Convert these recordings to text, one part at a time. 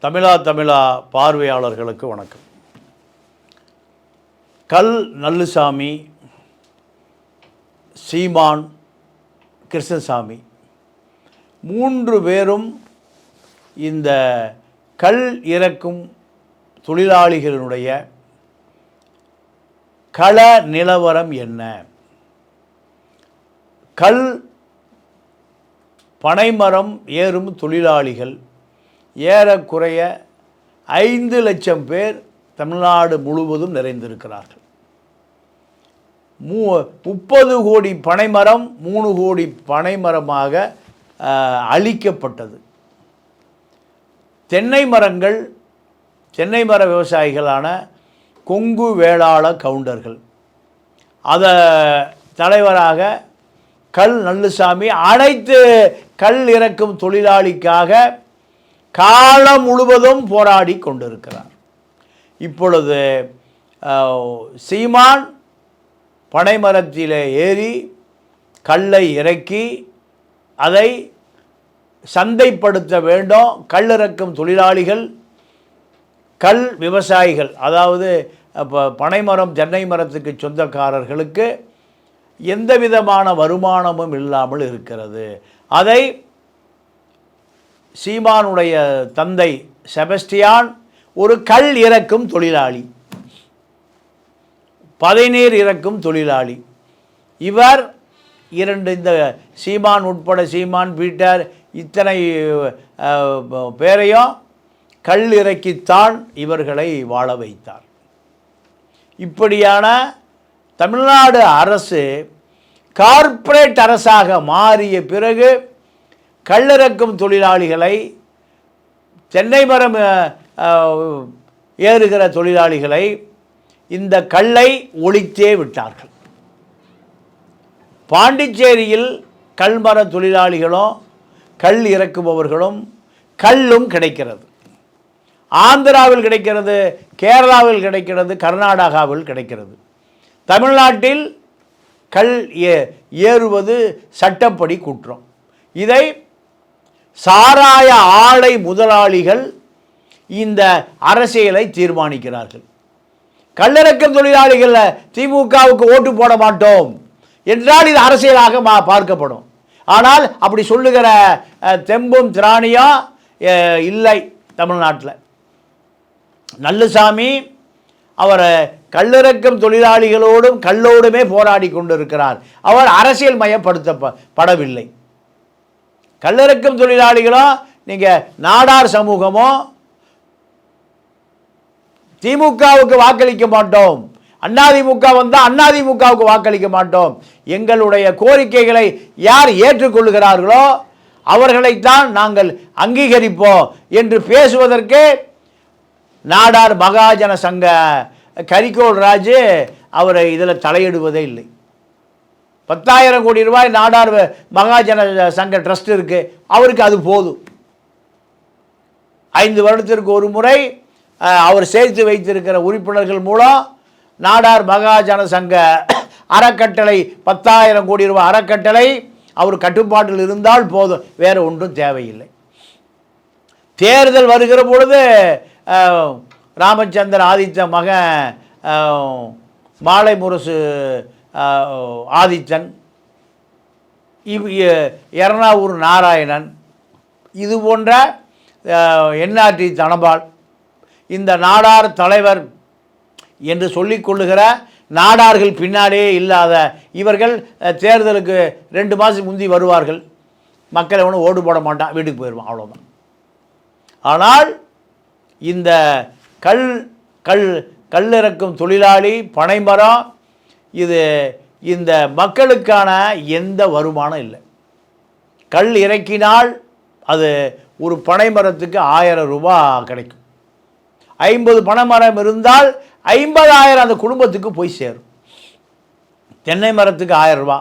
தமிழா பார்வையாளர்களுக்கு வணக்கம். கல் நல்லுசாமி, சீமான், கிருஷ்ணசாமி 3 பேரும் இந்த கல் இறக்கும் தொழிலாளிகளினுடைய கள நிலவரம் என்ன, கல் பனைமரம் ஏறும் தொழிலாளிகள் ஏறக்குறைய 5 லட்சம் பேர் தமிழ்நாடு முழுவதும் நிறைந்திருக்கிறார்கள். 30 கோடி பனைமரம் 3 கோடி பனைமரமாக அழிக்கப்பட்டது. தென்னை மர விவசாயிகளான கொங்கு வேளாள கவுண்டர்கள், அதை தலைவராக கல் நல்லுசாமி அனைத்து கல் இறக்கும் தொழிலாளிக்காக காலம் முழுவதும் போராடி கொண்டிருக்கிறார். இப்பொழுது சீமான் பனைமரத்தில் ஏறி கல்லை இறக்கி அதை சந்தைப்படுத்த வேண்டும். கல் இறக்கும் தொழிலாளிகள், கல் விவசாயிகள், அதாவது பனைமரம் தென்னை மரத்துக்கு சொந்தக்காரர்களுக்கு எந்த விதமான வருமானமும் இல்லாமல் இருக்கிறது. அதை சீமானுடைய தந்தை செபஸ்டியான் ஒரு கல் இறக்கும் தொழிலாளி, பதைநீர் இறக்கும் தொழிலாளி. இவர் இந்த சீமான் உட்பட சீமான், பீட்டர் இத்தனை பேரையும் கல் இறக்கித்தான் இவர்களை வாழ வைத்தார். இப்படியான தமிழ்நாடு அரசு கார்ப்பரேட் அரசாக மாறிய பிறகு கல்லிறக்கும் தொழிலாளிகளை, தென்னை மரம் ஏறுகிற தொழிலாளிகளை இந்த கல்லை ஒழித்தே விட்டார்கள். பாண்டிச்சேரியில் கல்மர தொழிலாளிகளும் கல் இறக்குபவர்களும் கல்லும் கிடைக்கிறது. ஆந்திராவில் கிடைக்கிறது, கேரளாவில் கிடைக்கிறது, கர்நாடகாவில் கிடைக்கிறது. தமிழ்நாட்டில் கல் ஏறுவது சட்டப்படி குற்றம். இதை சாராய ஆலை முதலாளிகள் இந்த அரசியலை தீர்மானிக்கிறார்கள். கல்லிறக்கும் தொழிலாளிகள் திமுகவுக்கு ஓட்டு போட மாட்டோம் என்றால் இது அரசியலாக பார்க்கப்படும். ஆனால் அப்படி சொல்லுகிற தெம்பும் திராணியும் இல்லை தமிழ்நாட்டில். நல்லுசாமி அவர் கல்லிறக்கும் தொழிலாளிகளோடும் கல்லோடுமே போராடி கொண்டிருக்கிறார். அவர் அரசியல் மயப்படுத்தப்படவில்லை. கல்லிறக்கும் தொழிலாளிகளோ, நீங்கள் நாடார் சமூகமோ திமுகவுக்கு வாக்களிக்க மாட்டோம், அதிமுக வந்தால் அதிமுகவுக்கு வாக்களிக்க மாட்டோம், எங்களுடைய கோரிக்கைகளை யார் ஏற்றுக்கொள்கிறார்களோ அவர்களைத்தான் நாங்கள் அங்கீகரிப்போம் என்று பேசுவதற்கு நாடார் மகாஜன சங்க கரிகோல் ராஜு அவரை இதில் தலையிடுவதே இல்லை. 10,000 கோடி ரூபாய் நாடார் மகாஜன சங்க ட்ரஸ்ட் இருக்குது, அவருக்கு அது போதும். 5 வருடத்திற்கு ஒரு முறை அவர் சேர்த்து வைத்திருக்கிற உறுப்பினர்கள் மூலம் நாடார் மகாஜன சங்க அறக்கட்டளை 10,000 கோடி ரூபாய் அறக்கட்டளை அவர் கட்டுப்பாட்டில் இருந்தால் போதும், வேறு ஒன்றும் தேவையில்லை. தேர்தல் வருகிற பொழுது ராமச்சந்திர ஆதித்த மகன் மாலை முரசு ஆதித்தன், எர்ணாவூர் நாராயணன், இது போன்ற என்ஆர்டி தனபால், இந்த நாடார் தலைவர் என்று சொல்லிக்கொள்ளுகிற நாடார்கள் பின்னாலே இல்லாத இவர்கள் தேர்தலுக்கு 2 மாதம் முந்தி வருவார்கள். மக்கள் ஒன்றும் ஓடு போட மாட்டான், வீட்டுக்கு போயிடுவான், அவ்வளோதான். ஆனால் இந்த கல்லிறக்கும் தொழிலாளி, பனைமரம், இது இந்த மக்களுக்கான எந்த வருமானம் இல்லை. கல் இறக்கினால் அது ஒரு பனைமரத்துக்கு 1000 ரூபாய் கிடைக்கும். 50 பனைமரம் இருந்தால் 50,000 அந்த குடும்பத்துக்கு போய் சேரும். தென்னை மரத்துக்கு 1000 ரூபா.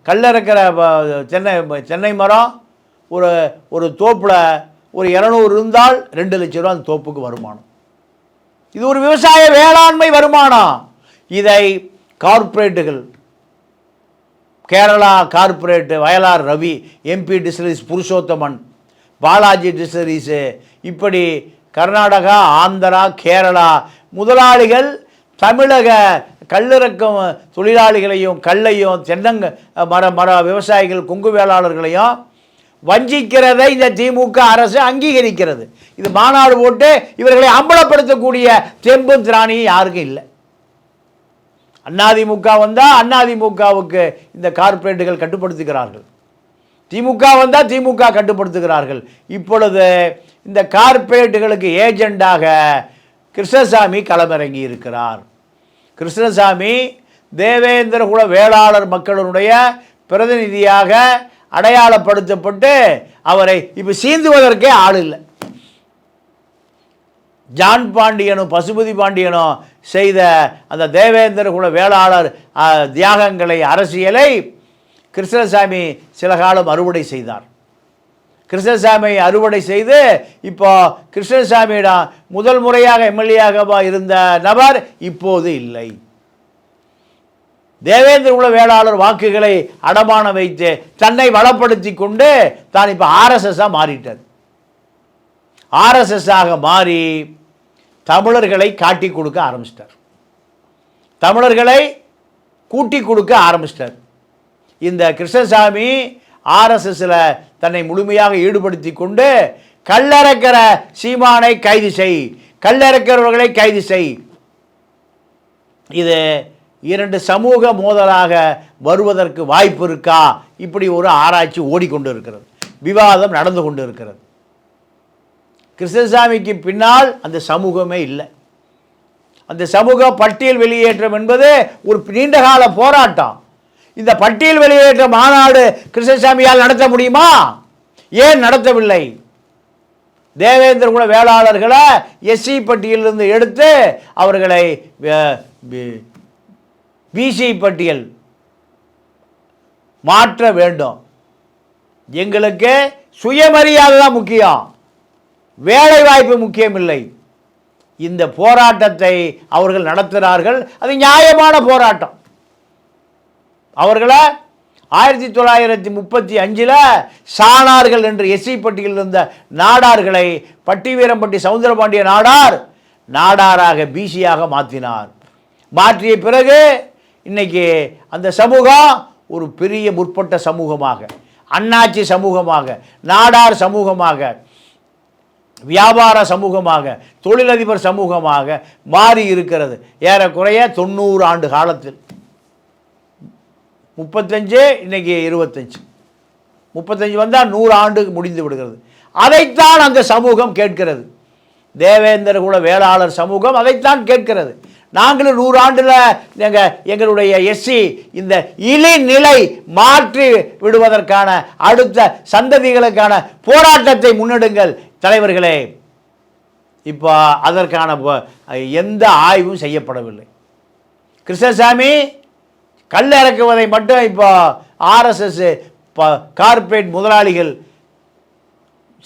கல்லிறக்கிற தென்னை மரம் ஒரு தோப்பில் ஒரு 200 இருந்தால் 2 லட்சம் ரூபா அந்த தோப்புக்கு வருமானம். இது ஒரு விவசாய வேளாண்மை வருமானம். இதை கார்ப்பரேட்டுகள், Kerala corporate Vayalar Ravi, MP distilleries Purushothaman, Balaji distilleries, இப்படி கர்நாடகா, ஆந்திரா, கேரளா முதலாளிகள் தமிழக கல்லிறக்கும் தொழிலாளிகளையும் கல்லையும் மர விவசாயிகள் கொங்கு வேளாளர்களையும் வஞ்சிக்கிறதை இந்த திமுக அரசு அங்கீகரிக்கிறது. இது மாநாடு போட்டு இவர்களை அம்பலப்படுத்தக்கூடிய தெம்பும் திராணியும் யாருக்கும் இல்லை. அதிமுக வந்தால் அதிமுகவுக்கு இந்த கார்ப்பரேட்டுகள் கட்டுப்படுத்துகிறார்கள், திமுக வந்தால் திமுக கட்டுப்படுத்துகிறார்கள். இப்பொழுது இந்த கார்ப்பரேட்டுகளுக்கு ஏஜெண்டாக கிருஷ்ணசாமி களமிறங்கி இருக்கிறார். கிருஷ்ணசாமி தேவேந்திர குல வேளாளர் மக்களுடைய பிரதிநிதியாக அடையாளப்படுத்தப்பட்டு அவரை இப்போ சீந்துவதற்கே ஆள் இல்லை. ஜான் பாண்டியனும் பசுபதி பாண்டியனும் செய்த அந்த தேவேந்திர குல வேளாளர் தியாகங்களை, அரசியலை கிருஷ்ணசாமி சில காலம் அறுவடை செய்தார். கிருஷ்ணசாமி அறுவடை செய்து இப்போ கிருஷ்ணசாமியிடம் முதல் முறையாக எம்எல்ஏவாக இருந்த நபர் இப்போது இல்லை. தேவேந்திர குல வேளாளர் வாக்குகளை அடமான வைத்து தன்னை வளப்படுத்தி கொண்டு தான் இப்போ ஆர்எஸ்எஸ்ஸாக மாறிட்டார். ஆர்எஸ்எஸ்ஸாக மாறி தமிழர்களை காட்டி கொடுக்க ஆரம்பிச்சிட்டார், தமிழர்களை கூட்டி கொடுக்க ஆரம்பிச்சிட்டார். இந்த கிருஷ்ணசாமி ஆர்எஸ்எஸ்ல தன்னை முழுமையாக ஈடுபடுத்தி கொண்டு கல்லறக்கிற சீமானை கைது செய், கல்லறக்கிறவர்களை கைது செய். இது இரண்டு சமூக மோதலாக வருவதற்கு வாய்ப்பு இருக்கா? இப்படி ஒரு ஆராய்ச்சி ஓடிக்கொண்டு இருக்கிறது, விவாதம் நடந்து கொண்டு இருக்கிறது. கிருஷ்ணசாமிக்கு பின்னால் அந்த சமூகமே இல்லை. அந்த சமூக பட்டியல் வெளியேற்றம் என்பது ஒரு நீண்டகால போராட்டம். இந்த பட்டியல் வெளியேற்ற மாநாடு கிருஷ்ணசாமியால் நடத்த முடியுமா? ஏன் நடத்தவில்லை? தேவேந்திர குல வேளாளர்களை எஸ்சி பட்டியலிருந்து எடுத்து அவர்களை பிசி பட்டியல் மாற்ற வேண்டும். எங்களுக்கு சுயமரியாதை தான் முக்கியம், வேலை வாய்ப்பு முக்கியம் இல்லை. இந்த போராட்டத்தை அவர்கள் நடத்துகிறார்கள், அது நியாயமான போராட்டம். அவர்களை 1935 சாணார்கள் என்று எஸ்சி பட்டியலில் இருந்த நாடார்களை பட்டிவீரம்பட்டி சவுந்தரபாண்டிய நாடாராக பிசியாக மாற்றினார். மாற்றிய பிறகு இன்னைக்கு அந்த சமூகம் ஒரு பெரிய முற்பட்ட சமூகமாக, அண்ணாச்சி சமூகமாக, நாடார் சமூகமாக, வியாபார சமூகமாக, தொழிலதிபர் சமூகமாக மாறி இருக்கிறது. ஏறக்குறைய 90 ஆண்டு காலத்தில் 35 இன்னைக்கு 25 வந்தால் 100 ஆண்டு முடிந்து விடுகிறது. அதைத்தான் அந்த சமூகம் கேட்கிறது. தேவேந்திர குல வேளாளர் சமூகம் அதைத்தான் கேட்கிறது. நாங்களும் 100 ஆண்டில் எங்களுடைய எஸ்சி இந்த இழிநிலை மாற்றி விடுவதற்கான அடுத்த சந்ததிகளுக்கான போராட்டத்தை முன்னெடுங்கள் தலைவர்களே. இப்போ அதற்கான எந்த ஆய்வும் செய்யப்படவில்லை. கிருஷ்ணசாமி கல் இறக்குவதை மட்டும் இப்போ ஆர்எஸ்எஸ் கார்ப்பரேட் முதலாளிகள்,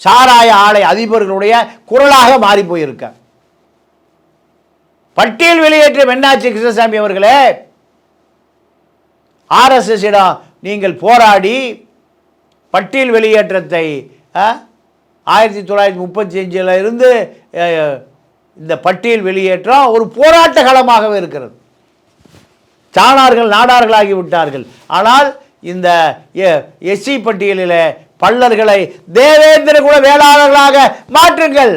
சாராய ஆலை அதிபர்களுடைய குரலாக மாறி போயிருக்கார். பட்டியல் வெளியேற்றம் என்னாச்சு கிருஷ்ணசாமி அவர்களே? ஆர்எஸ்எஸ்ஸிடம் நீங்கள் போராடி பட்டியல் வெளியேற்றத்தை 1935 இருந்து இந்த பட்டியல் வெளியேற்றம் ஒரு போராட்ட களமாகவே இருக்கிறது. சாணார்கள் நாடார்களாகி விட்டார்கள். ஆனால் இந்த எஸ்சி பட்டியலில் பள்ளர்களை தேவேந்திர குல வேளாளர்களாக மாற்றுங்கள்,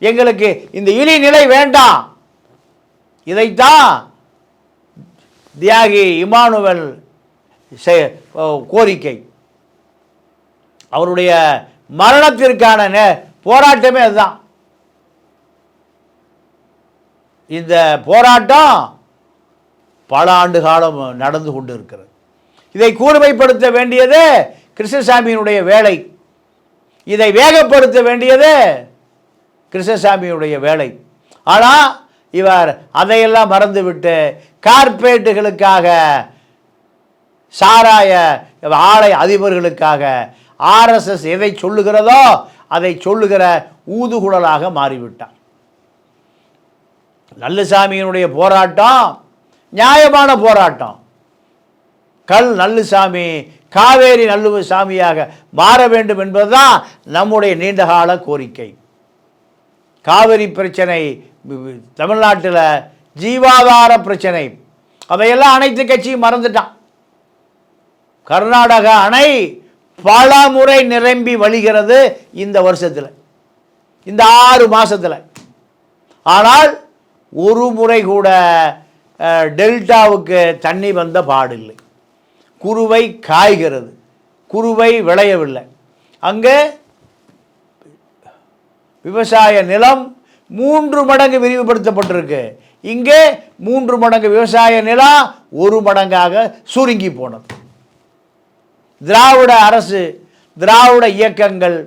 எங்களுக்கு இந்த இழிநிலை வேண்டாம். இதைத்தான் தியாகி இமானுவேல் கோரிக்கை. அவருடைய மரணத்திற்கான போராட்டமே அதுதான். இந்த போராட்டம் பல ஆண்டு காலம் நடந்து கொண்டு இருக்கிறது. இதை கூர்மைப்படுத்த வேண்டியது கிருஷ்ணசாமியினுடைய வேலை, இதை வேகப்படுத்த வேண்டியது கிருஷ்ணசாமியுடைய வேலை. ஆனால் இவர் அதையெல்லாம் மறந்துவிட்டு கார்ப்பரேட்டுகளுக்காக, சாராய ஆலை அதிபர்களுக்காக ஆர்எஸ்எஸ் எதை சொல்லுகிறதோ அதை சொல்லுகிற ஊதுகுழலாக மாறிவிட்டார். நல்லசாமியினுடைய போராட்டம் நியாயமான போராட்டம். கல் நல்லுசாமி காவேரி நல்லுசாமியாக மாற வேண்டும் என்பதுதான் நம்முடைய நீண்டகால கோரிக்கை. காவிரி பிரச்சனை தமிழ்நாட்டில் ஜீவாதார பிரச்சனை, அதையெல்லாம் அனைத்து கட்சியும் மறந்துட்டான். கர்நாடக அணை பல முறை நிரம்பி வழிகிறது இந்த வருஷத்தில், இந்த 6 மாதத்தில். ஆனால் ஒரு முறை கூட டெல்டாவுக்கு தண்ணி வந்த பாடில்லை. குறுவை காய்கிறது, குறுவை விளையவில்லை. அங்கே விவசாய நிலம் 3 மடங்கு விரிவுபடுத்தப்பட்டிருக்கு. இங்கே 3 மடங்கு விவசாய நிலம் 1 மடங்காக சுருங்கி போனது. திராவிட அரசு, திராவிட இயக்கங்கள்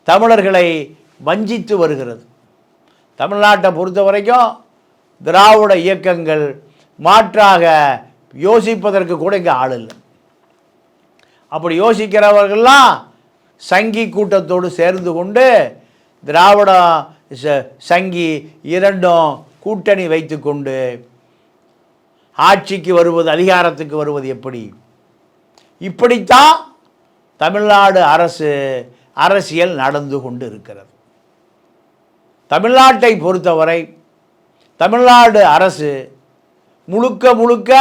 தமிழர்களை வஞ்சித்து வருகிறது. தமிழ்நாட்டை பொறுத்த வரைக்கும் திராவிட இயக்கங்கள் மாற்றாக யோசிப்பதற்கு கூட இங்கே ஆள் இல்லை. அப்படி யோசிக்கிறவர்கள்லாம் சங்கி கூட்டத்தோடு சேர்ந்து கொண்டு திராவிட சங்கி இரண்டும் கூட்டணி வைத்து கொண்டு ஆட்சிக்கு வருவது, அதிகாரத்துக்கு வருவது எப்படி? இப்படித்தான் தமிழ்நாடு அரசியல் நடந்து கொண்டு இருக்கிறது. தமிழ்நாட்டை பொறுத்தவரை தமிழ்நாடு அரசு முழுக்க முழுக்க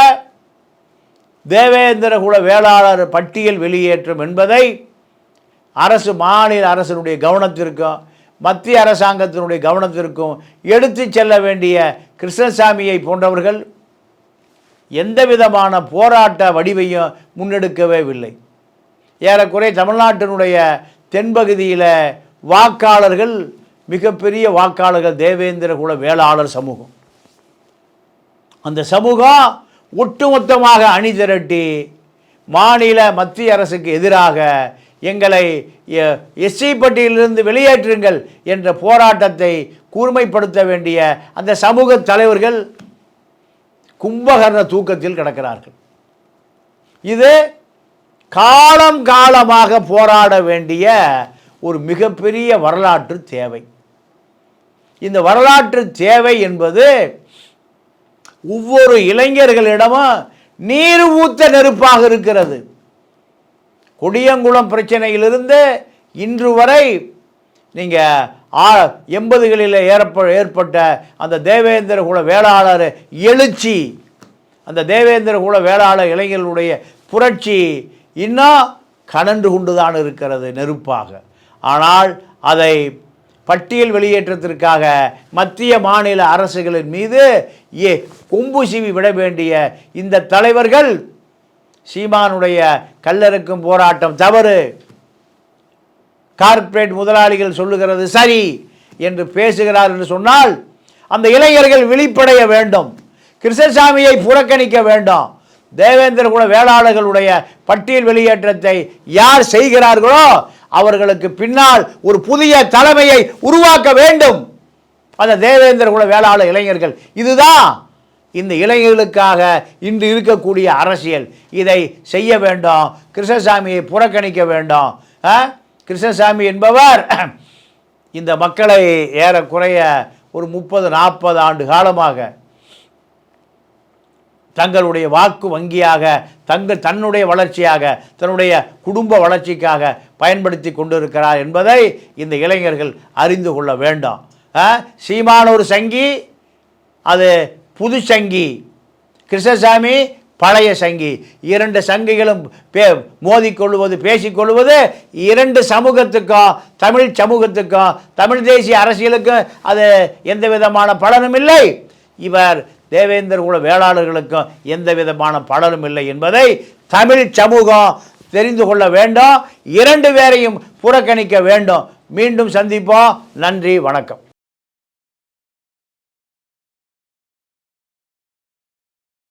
தேவேந்திர குல வேளாளர் பட்டியல் வெளியேற்றம் என்பதை அரசு, மாநில அரசினுடைய கவனத்திற்கும் மத்திய அரசாங்கத்தினுடைய கவனத்திற்கும் எடுத்து செல்ல வேண்டிய கிருஷ்ணசாமியை போன்றவர்கள் எந்த விதமான போராட்ட வடிவையும் முன்னெடுக்கவே இல்லை. ஏறக்குறை தமிழ்நாட்டினுடைய தென்பகுதியில் வாக்காளர்கள், மிகப்பெரிய வாக்காளர்கள் தேவேந்திர குல வேளாளர் சமூகம். அந்த சமூகம் ஒட்டுமொத்தமாக அணி திரட்டி மாநில மத்திய அரசுக்கு எதிராக எங்களை எஸ்சி பட்டியலிருந்து வெளியேற்றுங்கள் என்ற போராட்டத்தை கூர்மைப்படுத்த வேண்டிய அந்த சமூக தலைவர்கள் கும்பகர்ண தூக்கத்தில் கிடக்கிறார்கள். இது காலம் காலமாக போராட வேண்டிய ஒரு மிகப்பெரிய வரலாற்று தேவை. இந்த வரலாற்று தேவை என்பது ஒவ்வொரு இளைஞர்களிடமும் நீர் ஊத்த நெருப்பாக இருக்கிறது. கொடியங்குளம் பிரச்சனையிலிருந்து இன்று வரை நீங்கள் 80களில் ஏற்பட்ட அந்த தேவேந்திர குல வேளாளர் எழுச்சி, அந்த தேவேந்திர குல வேளாளர் இளைஞர்களுடைய புரட்சி இன்னும் கனன்று கொண்டுதான் இருக்கிறது நெருப்பாக. ஆனால் அதை பட்டியல் வெளியேற்றத்திற்காக மத்திய மாநில அரசுகளின் மீது கொம்பு சீவி விட வேண்டிய இந்த தலைவர்கள் சீமானுடைய கல்லறுக்கும் போராட்டம் தவறு, கார்ப்பரேட் முதலாளிகள் சொல்லுகிறது சரி என்று பேசுகிறார் என்று சொன்னால் அந்த இளைஞர்கள் விழிப்படைய வேண்டும். கிருஷ்ணசாமியை புறக்கணிக்க வேண்டும். தேவேந்திர குல வேளாளர்களுடைய பட்டியல் வெளியேற்றத்தை யார் செய்கிறார்களோ அவர்களுக்கு பின்னால் ஒரு புதிய தலைமையை உருவாக்க வேண்டும். அந்த தேவேந்திர குல வேளாளர் இளைஞர்கள். இதுதான் இந்த இளைஞர்களுக்காக இன்று இருக்கக்கூடிய அரசியல். இதை செய்ய வேண்டும். கிருஷ்ணசாமியை புறக்கணிக்க வேண்டும். கிருஷ்ணசாமி என்பவர் இந்த மக்களை ஏறக்குறைய ஒரு 30-40 ஆண்டு காலமாக தங்களுடைய வாக்கு வங்கியாக, தன்னுடைய வளர்ச்சியாக, தன்னுடைய குடும்ப வளர்ச்சிக்காக பயன்படுத்தி கொண்டிருக்கிறார் என்பதை இந்த இளைஞர்கள் அறிந்து கொள்ள வேண்டும். சீமான ஒரு சங்கி, அது புது சங்கி. கிருஷ்ணசாமி பழைய சங்கி. 2 சங்கிகளும் மோதிக்கொள்வது, பேசிக்கொள்வது 2 சமூகத்துக்கும், தமிழ் சமூகத்துக்கும், தமிழ் தேசிய அரசியலுக்கும் அது எந்த விதமான பலனும் இல்லை. இவர் தேவேந்திர குல வேளாளர்களுக்கும் எந்த விதமான பலனும் இல்லை என்பதை தமிழ் சமூகம் தெரிந்து கொள்ள வேண்டும். 2 பேரையும் புறக்கணிக்க வேண்டும். மீண்டும் சந்திப்போம். நன்றி, வணக்கம்.